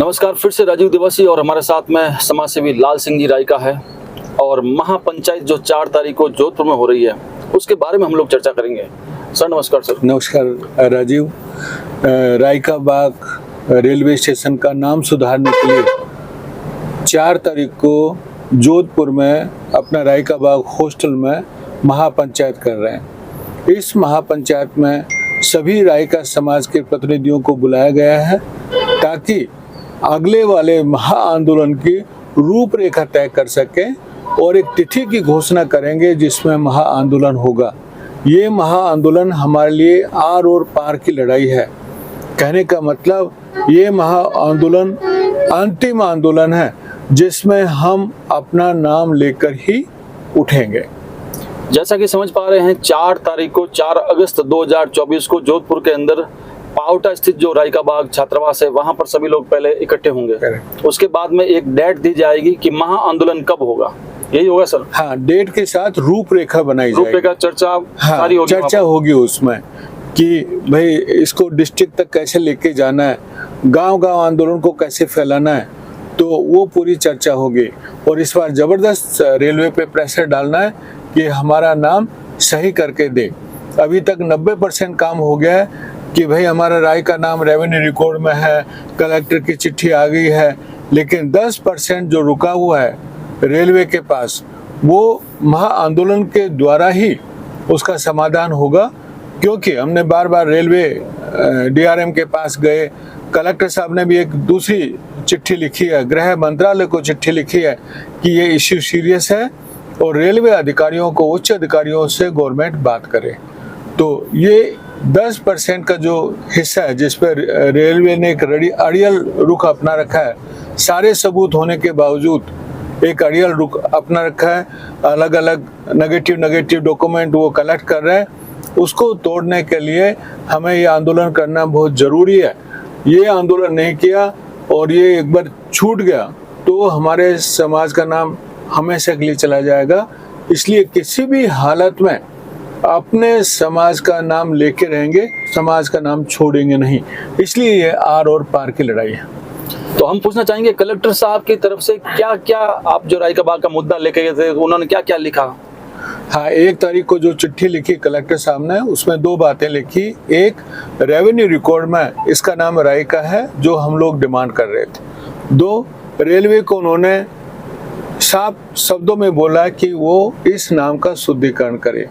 नमस्कार, फिर से राजीव दिवसी और हमारे साथ में समाज सेवी लाल सिंह जी रायका है। और महापंचायत जो 4 तारीख को जोधपुर में हो रही है उसके बारे में हम लोग चर्चा करेंगे। सर नमस्कार। सर नमस्कार राजीव। रायका बाग रेलवे स्टेशन का नाम सुधारने के लिए 4 तारीख को जोधपुर में अपना रायका बाग हॉस्टल में महापंचायत कर रहे हैं। इस महापंचायत में सभी रायका समाज के प्रतिनिधियों को बुलाया गया है ताकि अगले वाले महाआंदोलन की रूपरेखा तय कर सकें और एक तिथि की घोषणा करेंगे जिसमें महाआंदोलन होगा। ये महाआंदोलन हमारे लिए आर और पार की लड़ाई है। कहने का मतलब ये महाआंदोलन अंतिम आंदोलन है जिसमें हम अपना नाम लेकर ही उठेंगे। जैसा कि समझ पा रहे हैं 4 तारीख को 4 अगस्त 2024 को जोधपुर के अंदर पावटा स्थित जो रायका बाग छात्रावास है वहां पर सभी लोग पहले इकट्ठे होंगे। उसके बाद में एक डेट दी जाएगी कि महाआंदोलन कब होगा, यही होगा सर? हाँ, डेट के साथ रूपरेखा बनाई जाएगी। रूपरेखा चर्चा सारी होगी। चर्चा होगी उसमें कि भाई इसको डिस्ट्रिक्ट तक कैसे लेके जाना है, गांव-गांव आंदोलन को कैसे फैलाना है, तो वो पूरी चर्चा होगी। और इस बार जबरदस्त रेलवे पे प्रेशर डालना है कि हमारा नाम सही करके दे। अभी तक 90% काम हो गया है कि भाई हमारा राय का नाम रेवेन्यू रिकॉर्ड में है, कलेक्टर की चिट्ठी आ गई है, लेकिन 10% जो रुका हुआ है रेलवे के पास वो महाआंदोलन के द्वारा ही उसका समाधान होगा। क्योंकि हमने बार बार रेलवे डीआरएम के पास गए, कलेक्टर साहब ने भी एक दूसरी चिट्ठी लिखी है, गृह मंत्रालय को चिट्ठी लिखी है कि ये इश्यू सीरियस है और रेलवे अधिकारियों को, उच्च अधिकारियों से गवर्नमेंट बात करे। तो ये 10% का जो हिस्सा है जिस पर रेलवे ने एक अड़ियल रुख अपना रखा है, सारे सबूत होने के बावजूद एक अड़ियल रुख अपना रखा है, अलग अलग नेगेटिव डॉक्यूमेंट वो कलेक्ट कर रहे हैं, उसको तोड़ने के लिए हमें ये आंदोलन करना बहुत ज़रूरी है। ये आंदोलन नहीं किया और ये एक बार छूट गया तो हमारे समाज का नाम हमेशा के लिए चला जाएगा। इसलिए किसी भी हालत में अपने समाज का नाम लेके रहेंगे, समाज का नाम छोड़ेंगे नहीं। इसलिए ये आर और पार की लड़ाई है। तो हम पूछना चाहेंगे कलेक्टर साहब की तरफ से क्या क्या आप जो रायका बाग का मुद्दा लेके गए थे उन्होंने क्या क्या लिखा? हाँ, 1 तारीख को जो चिट्ठी लिखी कलेक्टर साहब ने उसमें 2 बातें लिखी। एक, रेवेन्यू रिकॉर्ड में इसका नाम रायका है जो हम लोग डिमांड कर रहे थे। 2, रेलवे को उन्होंने साफ शब्दों में बोला कि वो इस नाम का शुद्धिकरण करे।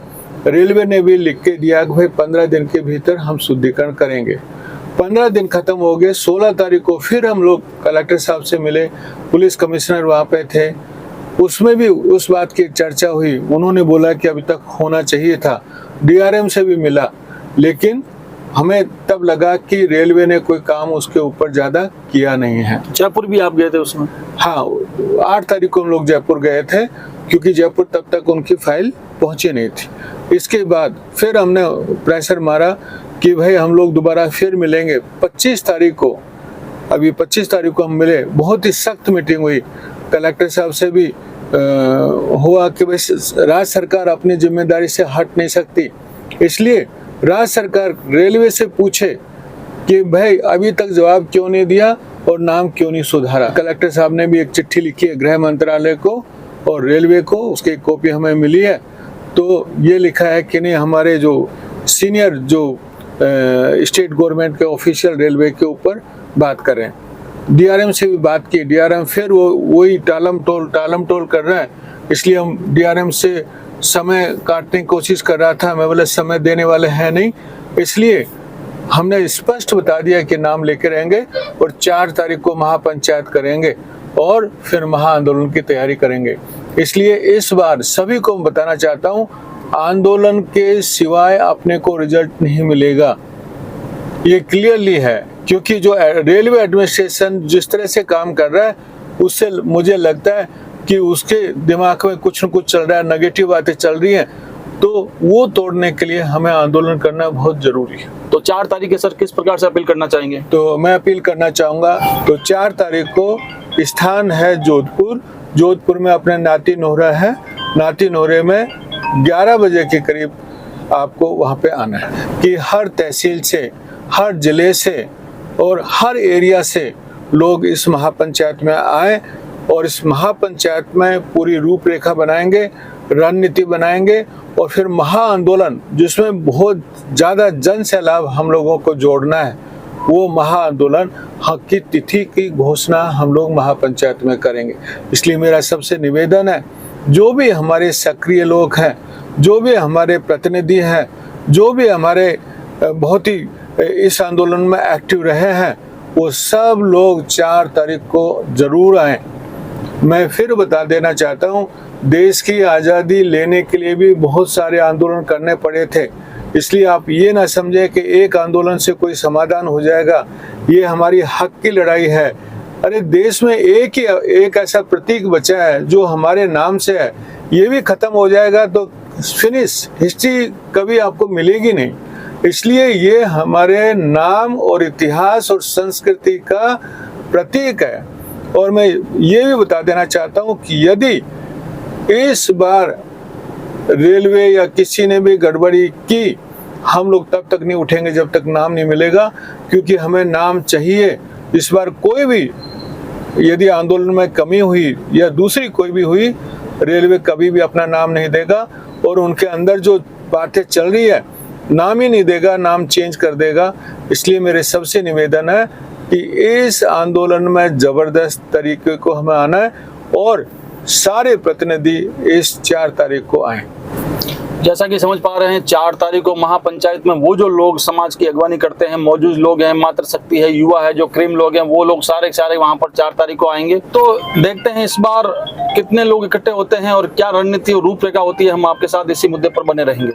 रेलवे ने भी लिख के दिया कि भाई 15 दिन के भीतर हम शुद्धिकरण करेंगे। 15 दिन खत्म हो गए। 16 तारीख को फिर हम लोग कलेक्टर साहब से मिले, पुलिस कमिश्नर वहाँ पे थे, उसमें भी उस बात की चर्चा हुई। उन्होंने बोला कि अभी तक होना चाहिए था। डीआरएम से भी मिला, लेकिन हमें तब लगा कि रेलवे ने कोई काम उसके ऊपर ज़्यादा किया नहीं है। जयपुर भी आप गए थे उसमें? हाँ, 8 तारीख को हम लोग जयपुर गए थे क्योंकि जयपुर तब तक उनकी फाइल पहुंची नहीं थी। इसके बाद फिर हमने प्रेशर मारा कि भाई हम लोग दोबारा फिर मिलेंगे 25 तारीख को। अभी 25 तारीख को हम मिले, बहुत ही सख्त मीटिंग हुई। कलेक्टर साहब से भी हुआ कि भाई राज्य सरकार अपनी जिम्मेदारी से हट नहीं सकती, इसलिए राज्य सरकार रेलवे से पूछे कि भाई अभी तक जवाब क्यों नहीं दिया और नाम क्यों नहीं सुधारा। कलेक्टर साहब ने भी एक चिट्ठी लिखी है गृह मंत्रालय को और रेलवे को, उसकी एक कॉपी हमें मिली है। तो ये लिखा है कि नहीं, हमारे जो सीनियर जो स्टेट गवर्नमेंट के ऑफिशियल रेलवे के ऊपर बात करें। डीआरएम से भी बात की, डीआरएम फिर वही टालम टोल कर रहा है। इसलिए हम डीआरएम से समय काटने की कोशिश कर रहा था, मैं बोला समय देने वाले हैं नहीं, इसलिए हमने स्पष्ट बता दिया कि नाम लेके रहेंगे और 4 तारीख को महापंचायत करेंगे और फिर महाआंदोलन की तैयारी करेंगे। इसलिए इस बार सभी को बताना चाहता हूँ, आंदोलन के सिवाय अपने को रिजल्ट नहीं मिलेगा, ये क्लियरली है। क्योंकि जो रेलवे एडमिनिस्ट्रेशन जिस तरह से काम कर रहा है उससे मुझे लगता है कि उसके दिमाग में कुछ न कुछ चल रहा है, नेगेटिव बातें चल रही हैं, तो वो तोड़ने के लिए हमें आंदोलन करना बहुत जरूरी है। तो 4 तारीख के सर किस प्रकार से अपील करना चाहेंगे? तो मैं अपील करना चाहूँगा, तो 4 तारीख को स्थान है जोधपुर में अपने नाती नोहरा है। नाती नोहरे में 11 बजे के करीब आपको वहाँ पे आना है कि हर तहसील से, हर जिले से और हर एरिया से लोग इस महापंचायत में आए और इस महापंचायत में पूरी रूपरेखा बनाएंगे, रणनीति बनाएंगे और फिर महाआंदोलन जिसमें बहुत ज़्यादा जन सैलाब हम लोगों को जोड़ना है, वो महाआंदोलन हक की तिथि की घोषणा हम लोग महापंचायत में करेंगे। इसलिए मेरा सबसे निवेदन है, जो भी हमारे सक्रिय लोग हैं, जो भी हमारे प्रतिनिधि हैं, जो भी हमारे बहुत ही इस आंदोलन में एक्टिव रहे हैं, वो सब लोग 4 तारीख को जरूर आएं। मैं फिर बता देना चाहता हूँ, देश की आज़ादी लेने के लिए भी बहुत सारे आंदोलन करने पड़े थे, इसलिए आप ये ना समझे कि एक आंदोलन से कोई समाधान हो जाएगा। ये हमारी हक की लड़ाई है। अरे देश में एक ऐसा प्रतीक बचा है जो हमारे नाम से है, ये भी खत्म हो जाएगा तो फिनिश, हिस्ट्री कभी आपको मिलेगी नहीं। इसलिए ये हमारे नाम और इतिहास और संस्कृति का प्रतीक है। और मैं ये भी बता देना चाहता हूँ कि यदि इस बार रेलवे या किसी ने भी गड़बड़ी की, हम लोग तब तक नहीं उठेंगे जब तक नाम नहीं मिलेगा, क्योंकि हमें नाम चाहिए। इस बार कोई भी यदि आंदोलन में कमी हुई या दूसरी कोई भी हुई, रेलवे कभी भी अपना नाम नहीं देगा और उनके अंदर जो बातें चल रही है नाम ही नहीं देगा, नाम चेंज कर देगा। इसलिए मेरे सबसे निवेदन है कि इस आंदोलन में जबरदस्त तरीके को हमें आना है और सारे प्रतिनिधि इस 4 तारीख को आए। जैसा कि समझ पा रहे हैं, 4 तारीख को महापंचायत में वो जो लोग समाज की अगवानी करते हैं, मौजूद लोग हैं, मातृशक्ति है, युवा है, जो क्रीम लोग हैं, वो लोग सारे के सारे वहां पर 4 तारीख को आएंगे। तो देखते हैं इस बार कितने लोग इकट्ठे होते हैं और क्या रणनीति और रूपरेखा होती है। हम आपके साथ इसी मुद्दे पर बने रहेंगे।